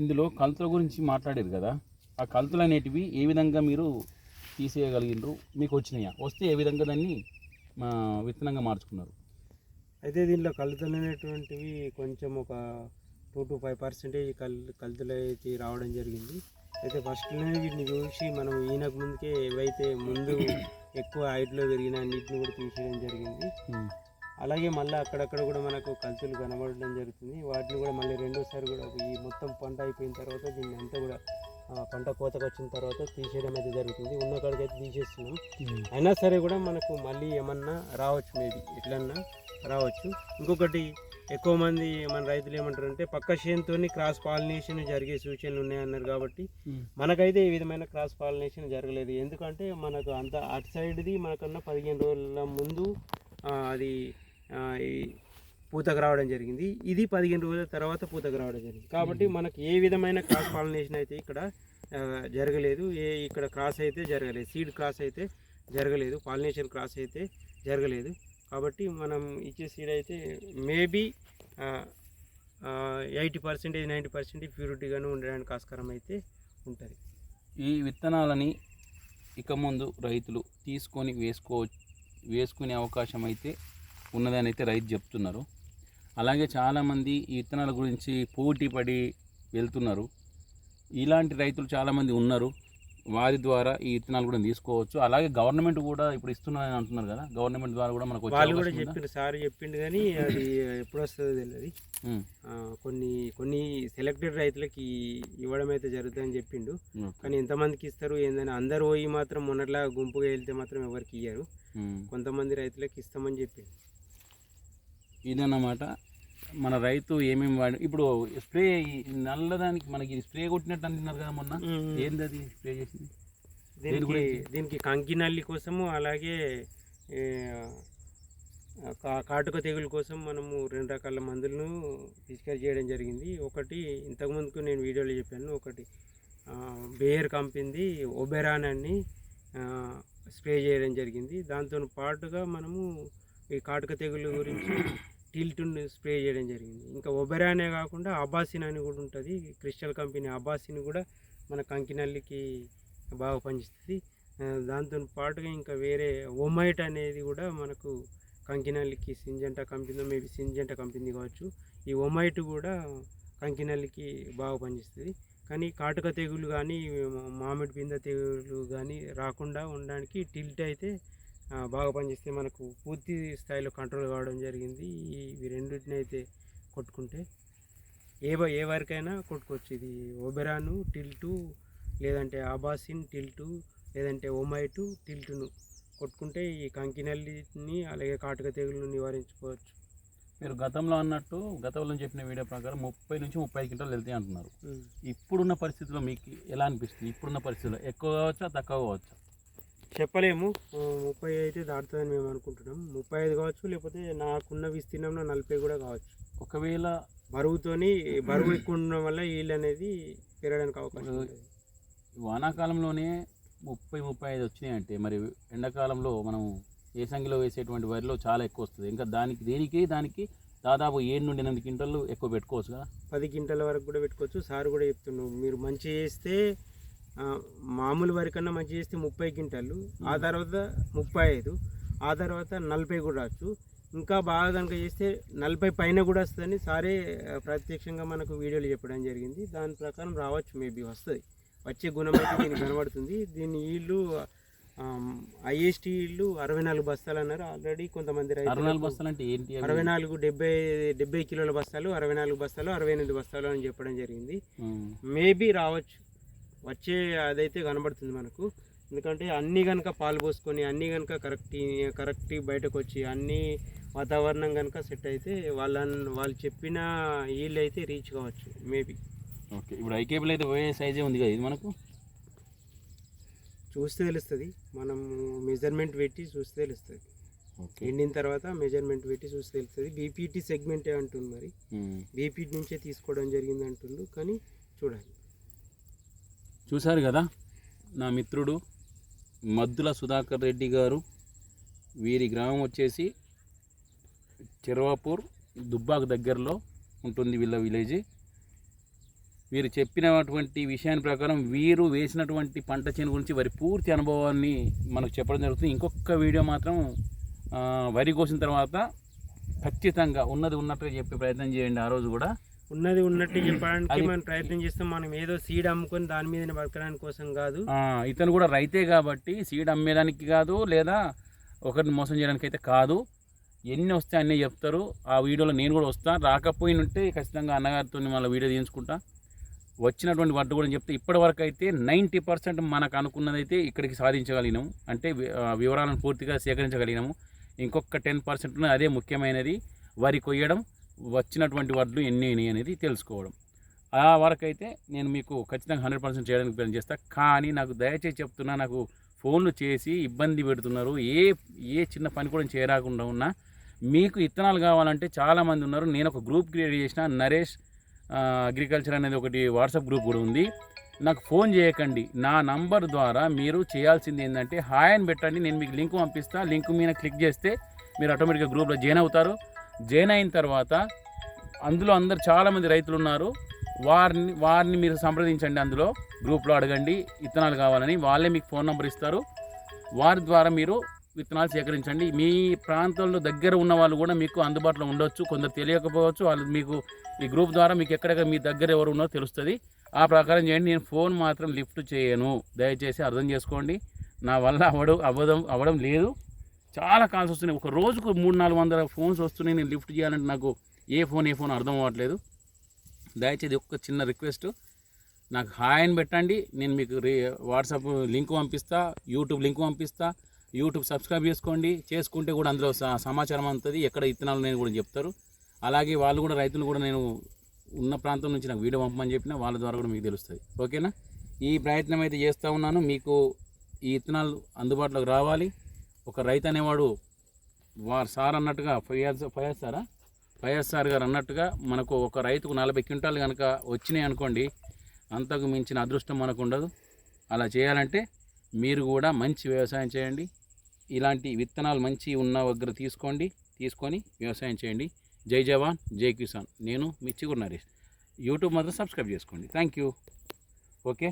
ఇందులో కలుతుల గురించి మాట్లాడారు కదా, ఆ కలుతులు అనేటివి ఏ విధంగా మీరు తీసేయగలిగినారు, మీకు వచ్చినాయా, వస్తే ఏ విధంగా దాన్ని విత్తనంగా మార్చుకున్నారు? అయితే దీనిలో కలుతులు అనేటువంటివి కొంచెం ఒక 2 to 5% కలుతులు అయితే రావడం జరిగింది. అయితే ఫస్ట్లోనే వీటిని చూసి మనం ఈయనకు ముందుకే ఏవైతే ముందు ఎక్కువ హైట్లో పెరిగిన అన్నిటిని కూడా తీసేయడం జరిగింది. అలాగే మళ్ళీ అక్కడక్కడ కూడా మనకు కలుతులు కనబడడం జరుగుతుంది. వాటిని కూడా మళ్ళీ రెండోసారి కూడా ఈ మొత్తం పంట అయిపోయిన తర్వాత దీన్ని అంతా కూడా పంట కోతకు వచ్చిన తర్వాత తీసేయడం అయితే జరుగుతుంది. ఉన్న కాడికైతే తీసేస్తున్నాం. అయినా సరే కూడా మనకు మళ్ళీ ఏమన్నా రావచ్చు, మేబీ ఎట్లన్నా రావచ్చు. ఇంకొకటి, ఎక్కువ మంది మన రైతులు ఏమంటారంటే పక్క చేనుతో క్రాస్ పాలినేషన్ జరిగే సూచనలు ఉన్నాయన్నారు. కాబట్టి మనకైతే ఈ విధమైన క్రాస్ పాలినేషన్ జరగలేదు. ఎందుకంటే మనకు అంత అటు సైడ్ది మనకన్నా 15 రోజుల ముందు అది ఈ పూతకు రావడం జరిగింది. ఇది 15 రోజుల తర్వాత పూతకు రావడం జరిగింది. కాబట్టి మనకు ఏ విధమైన క్రాస్ పాలినేషన్ అయితే ఇక్కడ జరగలేదు. ఇక్కడ క్రాస్ అయితే జరగలేదు, సీడ్ క్రాస్ అయితే జరగలేదు, పాలినేషన్ క్రాస్ అయితే జరగలేదు. కాబట్టి మనం ఇచ్చే సీడ్ అయితే మేబీ 80% 90% ప్యూరిటీగానే ఉండడానికి ఆస్కారం అయితే ఉంటుంది. ఈ విత్తనాలని ఇక ముందు రైతులు తీసుకొని వేసుకునే అవకాశం అయితే ఉన్నదని అయితే రైతు చెప్తున్నారు. అలాగే చాలామంది ఈ విత్తనాల గురించి పోటీ పడి వెళ్తున్నారు. ఇలాంటి రైతులు చాలామంది ఉన్నారు. వారి ద్వారా ఈ విత్తనాలు కూడా తీసుకోవచ్చు. అలాగే గవర్నమెంట్ కూడా ఇప్పుడు ఇస్తున్నారని అంటున్నారు కదా, గవర్నమెంట్ ద్వారా కూడా మనకు వాళ్ళు కూడా చెప్పిండు, సార్ చెప్పిండు, కానీ అది ఎప్పుడు వస్తుందో తెలియదు. కొన్ని సెలెక్టెడ్ రైతులకి ఇవ్వడం అయితే జరుగుతుందని చెప్పిండు. కానీ ఎంతమందికి ఇస్తారు ఏందని, అందరు పోయి మాత్రం మొన్నట్లా గుంపుగా వెళ్తే మాత్రం ఎవరికి ఇయ్యారు. కొంతమంది రైతులకి ఇస్తామని చెప్పిండు. ఇదన్నమాట మన రైతు ఏమేమి వాడి. ఇప్పుడు స్ప్రే నల్లదానికి మనకి స్ప్రే కొట్టినట్టు అంటున్నారు కదా మొన్న, ఏంది అది స్ప్రే చేసింది? దీనికి కంకి నల్లి కోసము, అలాగే కాటుక తెగులు కోసం మనము 2 రకాల మందులను పిచికారీ చేయడం జరిగింది. ఒకటి ఇంతకుముందుకు నేను వీడియోలో చెప్పాను, ఒకటి బేయర్ కంపెనీది ఒబెరాన్ అని స్ప్రే చేయడం జరిగింది. దాంతో పాటుగా మనము ఈ కాటుక తెగులు గురించి టిల్టును స్ప్రే చేయడం జరిగింది. ఇంకా ఒబెరానే కాకుండా అబాసిన్ అని కూడా ఉంటుంది, క్రిస్టల్ కంపెనీ అబాసిన్ కూడా మన కంకినల్లికి బాగా పనిచేస్తుంది. దాంతో పాటుగా ఇంకా వేరే ఒమైట్ అనేది కూడా మనకు కంకినల్లికి Syngenta company, maybe Syngenta company కావచ్చు. ఈ ఒమైట్ కూడా కంకినల్లికి బాగా పనిచేస్తుంది. కానీ కాటుక తెగులు కానీ మామిడి పింద తెగులు కానీ రాకుండా ఉండడానికి టిల్ట్ అయితే బాగా పనిచేస్తే మనకు పూర్తి స్థాయిలో కంట్రోల్ కావడం జరిగింది. ఇవి రెండింటిని అయితే కొట్టుకుంటే ఏ వరకైనా కొట్టుకోవచ్చు. ఇది ఒబెరాను టిల్టు, లేదంటే అబాసిన్ టిల్టు, లేదంటే ఒమైటు టిల్టును కొట్టుకుంటే ఈ కంకినల్లిని అలాగే కాటుక తెగులను నివారించుకోవచ్చు. మీరు గతంలో అన్నట్టు, గతంలో చెప్పిన వీడియో ప్రకారం 30 నుంచి 35 క్వింటాలు వెళ్తాయి అంటున్నారు. ఇప్పుడున్న పరిస్థితుల్లో మీకు ఎలా అనిపిస్తుంది? ఇప్పుడున్న పరిస్థితుల్లో ఎక్కువ కావచ్చా, తక్కువ కావచ్చా? చెప్పలేము. 30 అయితే దాటుతుందని మేము అనుకుంటున్నాం. 35 కావచ్చు, లేకపోతే నాకున్న విస్తీర్ణంలో 40 కూడా కావచ్చు. ఒకవేళ బరువు ఎక్కువ ఉండడం వల్ల ఈల్డ్ అనేది పెరగడానికి అవకాశం ఉంది. వానాకాలంలోనే 30-35 వచ్చినాయి అంటే, మరి ఎండాకాలంలో మనం ఏసంగిలో వేసేటువంటి వరిలో చాలా ఎక్కువ వస్తుంది. ఇంకా దానికి దాదాపు 7 నుండి 8 క్వింటాలు ఎక్కువ పెట్టుకోవచ్చు కదా, 10 క్వింటాల వరకు కూడా పెట్టుకోవచ్చు. సార్ కూడా చెప్తున్నాం, మీరు మంచి చేస్తే మామూలు వరి కన్నా మంచి చేస్తే 30 క్వింటాలు, ఆ తర్వాత 35, ఆ తర్వాత 40 కూడా రావచ్చు. ఇంకా బాగా కనుక చేస్తే 40 పైన కూడా వస్తుందని సారే ప్రత్యక్షంగా మనకు వీడియోలు చెప్పడం జరిగింది. దాని ప్రకారం రావచ్చు, మేబీ వస్తుంది. వచ్చే గుణం అయితే దీనికి కనబడుతుంది. దీని ఈళ్ళు హైయెస్ట్ ఈళ్ళు 64 బస్తాలు అన్నారు ఆల్రెడీ. కొంతమంది రైతులు 64 70 కిలోల బస్తాలు, 64 బస్తాలు, 68 బస్తాలు అని చెప్పడం జరిగింది. మేబీ రావచ్చు, వచ్చే అదైతే కనబడుతుంది మనకు. ఎందుకంటే అన్నీ కనుక పాలు పోసుకొని అన్నీ కనుక కరెక్ట్ బయటకు వచ్చి అన్నీ వాతావరణం కనుక సెట్ అయితే వాళ్ళు చెప్పిన ఈళ్ళు అయితే రీచ్ కావచ్చు మేబీ. ఓకే, ఇప్పుడు ఐకేబుల్ అయితే పోయే సైజే ఉంది కదా, ఇది మనకు చూస్తే తెలుస్తుంది. మనం మెజర్మెంట్ పెట్టి చూస్తే తెలుస్తుంది. ఎండిన తర్వాత మెజర్మెంట్ పెట్టి చూస్తే తెలుస్తుంది. బీపీటీ సెగ్మెంటే అంటుంది, మరి బీపీటీ నుంచే తీసుకోవడం జరిగింది అంటుండు. కానీ చూడాలి. చూశారు కదా, నా మిత్రుడు మద్దుల సుధాకర్ రెడ్డి గారు. వీరి గ్రామం వచ్చేసి చెర్వాపూర్, దుబ్బాక దగ్గరలో ఉంటుంది వీళ్ళ విలేజ్. వీరు చెప్పినటువంటి విషయాన్ని ప్రకారం వీరు వేసినటువంటి పంట చేను గురించి వారి పూర్తి అనుభవాన్ని మనకు చెప్పడం జరుగుతుంది. ఇంకొక వీడియో మాత్రం వరి కోసిన తర్వాత ఖచ్చితంగా ఉన్నది ఉన్నట్టుగా చెప్పే ప్రయత్నం చేయండి. ఆ రోజు కూడా ఉన్నది ఉన్నట్టు చెప్పడానికి మనం ప్రయత్నం చేస్తాం. మనం ఏదో సీడ్ అమ్ముకొని దాని మీద బతకడానికి కోసం కాదు. ఇతను కూడా రైతే కాబట్టి సీడ్ అమ్మేదానికి కాదు, లేదా ఒకరిని మోసం చేయడానికి అయితే కాదు. ఎన్ని వస్తే అన్నీ చెప్తారు. ఆ వీడియోలో నేను కూడా వస్తాను. రాకపోయినంటే ఖచ్చితంగా అన్నగారితో మళ్ళీ వీడియో తీయించుకుంటా. వచ్చినటువంటి వడ్డు కూడా చెప్తే ఇప్పటివరకు అయితే 90% మనకు అనుకున్నదైతే ఇక్కడికి సాధించగలిగినాము, అంటే వివరాలను పూర్తిగా సేకరించగలిగినాము. ఇంకొక 10% అదే ముఖ్యమైనది, వరి కొయ్యడం, వచ్చినటువంటి వడ్లు ఎన్ని అనేది తెలుసుకోవడం. ఆ వరకు అయితే నేను మీకు ఖచ్చితంగా 100% చేయడానికి ప్రయత్నం చేస్తాను. కానీ నాకు దయచేసి చెప్తున్నా, నాకు ఫోన్లు చేసి ఇబ్బంది పెడుతున్నారు. ఏ చిన్న పని కూడా చేయరాకుండా ఉన్నా. మీకు విత్తనాలు కావాలంటే చాలామంది ఉన్నారు. నేను ఒక గ్రూప్ క్రియేట్ చేసిన, నరేష్ అగ్రికల్చర్ అనేది ఒకటి వాట్సాప్ గ్రూప్ కూడా ఉంది. నాకు ఫోన్ చేయకండి. నా నంబర్ ద్వారా మీరు చేయాల్సింది ఏంటంటే హాయ్ అని పెట్టండి. నేను మీకు లింక్ పంపిస్తాను. లింక్ మీద క్లిక్ చేస్తే మీరు ఆటోమేటిక్గా గ్రూప్లో జాయిన్ అవుతారు. జాయిన్ అయిన తర్వాత అందులో చాలామంది రైతులు ఉన్నారు. వారిని మీరు సంప్రదించండి. అందులో గ్రూప్లో అడగండి విత్తనాలు కావాలని. వాళ్ళే మీకు ఫోన్ నెంబర్ ఇస్తారు. వారి ద్వారా మీరు విత్తనాలు సేకరించండి. మీ ప్రాంతంలో దగ్గర ఉన్న వాళ్ళు కూడా మీకు అందుబాటులో ఉండొచ్చు. కొందరు తెలియకపోవచ్చు. వాళ్ళు మీకు ఈ గ్రూప్ ద్వారా మీకు ఎక్కడెక్కడ మీ దగ్గర ఎవరు ఉన్నారో తెలుస్తుంది. ఆ ప్రకారం చేయండి. నేను ఫోన్ మాత్రం లిఫ్ట్ చేయను, దయచేసి అర్థం చేసుకోండి. నా వల్ల అవ్వడం లేదు. చాలా కాల్స్ వస్తున్నాయి. ఒక రోజుకు 300-400 ఫోన్స్ వస్తున్నాయి. నేను లిఫ్ట్ చేయాలంటే నాకు ఏ ఫోన్ అర్థం అవ్వట్లేదు. దయచేసి ఒక చిన్న రిక్వెస్ట్, నాకు హాయ్ అని పెట్టండి. నేను మీకు వాట్సాప్ లింక్ పంపిస్తా, యూట్యూబ్ లింక్ పంపిస్తా. యూట్యూబ్ సబ్స్క్రైబ్ చేసుకుంటే కూడా అందులో సమాచారం అందుతుంది. ఎక్కడ విత్తనాలు నేను కూడా చెప్తారు. అలాగే వాళ్ళు కూడా, రైతులు కూడా, నేను ఉన్న ప్రాంతం నుంచి నాకు వీడియో పంపమని చెప్పిన వాళ్ళ ద్వారా కూడా మీకు తెలుస్తుంది. ఓకేనా? ఈ ప్రయత్నం అయితే చేస్తూ ఉన్నాను. మీకు ఈ విత్తనాలు అందుబాటులోకి రావాలి. ఒక రైతు అనేవాడు సార్ అన్నట్టుగా ఫయాజ్ సార్ గారు అన్నట్టుగా మనకు ఒక రైతుకు 40 క్వింటాలు కనుక వచ్చినాయి అనుకోండి, అంతకు మించిన అదృష్టం మనకు ఉండదు. అలా చేయాలంటే మీరు కూడా మంచి వ్యవసాయం చేయండి. ఇలాంటి విత్తనాలు మంచి ఉన్న దగ్గర తీసుకొని వ్యవసాయం చేయండి. జై జవాన్, జై కిసాన్. నేను మీ చిగురు నరేష్. యూట్యూబ్ మాత్రం సబ్స్క్రైబ్ చేసుకోండి. Thank you. ఓకే.